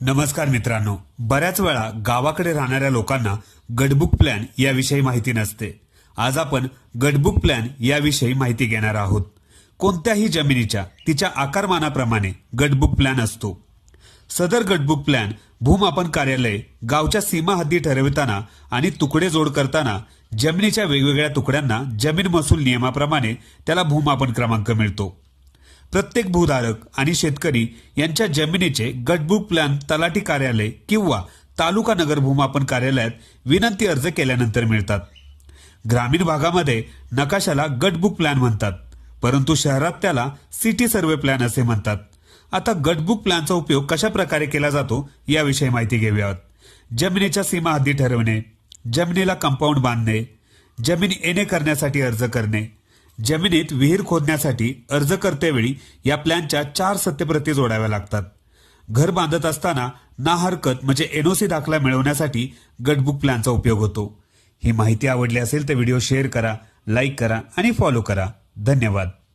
नमस्कार मित्रांनो, बऱ्याच वेळा गावाकडे राहणाऱ्या लोकांना गटबुक प्लॅन याविषयी माहिती नसते। आज आपण गटबुक प्लॅन याविषयी माहिती घेणार आहोत। कोणत्याही जमिनीच्या तिच्या आकारमानाप्रमाणे गटबुक प्लॅन असतो। सदर गटबुक प्लॅन भूमापन कार्यालय गावच्या सीमा हद्दी ठरविताना आणि तुकडे जोड करताना जमिनीच्या वेगवेगळ्या तुकड्यांना जमीन महसूल नियमाप्रमाणे त्याला भूमापन क्रमांक मिळतो। प्रत्येक भूधारक आणि शेतकरी यांच्या जमिनीचे गटबुक प्लॅन तलाठी कार्यालय किंवा तालुका नगर भूमापन कार्यालयात विनंती अर्ज केल्यानंतर मिळतात। ग्रामीण भागामध्ये नकाशाला गटबुक प्लॅन म्हणतात, परंतु शहरात त्याला सिटी सर्वे प्लॅन असे म्हणतात। आता गटबुक प्लॅनचा उपयोग कशा प्रकारे केला जातो याविषयी माहिती घेऊयात। जमिनीच्या सीमा हद्दी ठरवणे, जमिनीला कंपाऊंड बांधणे, जमीन येणे करण्यासाठी अर्ज करणे, जमिनीत विहीर खोदण्यासाठी अर्ज करतेवेळी या प्लॅनच्या 4 सत्यप्रती जोडाव्या लागतात। घर बांधत असताना ना हरकत म्हणजे एनओसी दाखला मिळवण्यासाठी गटबुक प्लॅनचा उपयोग होतो। ही माहिती आवडली असेल तर व्हिडिओ शेअर करा, लाईक करा आणि फॉलो करा। धन्यवाद।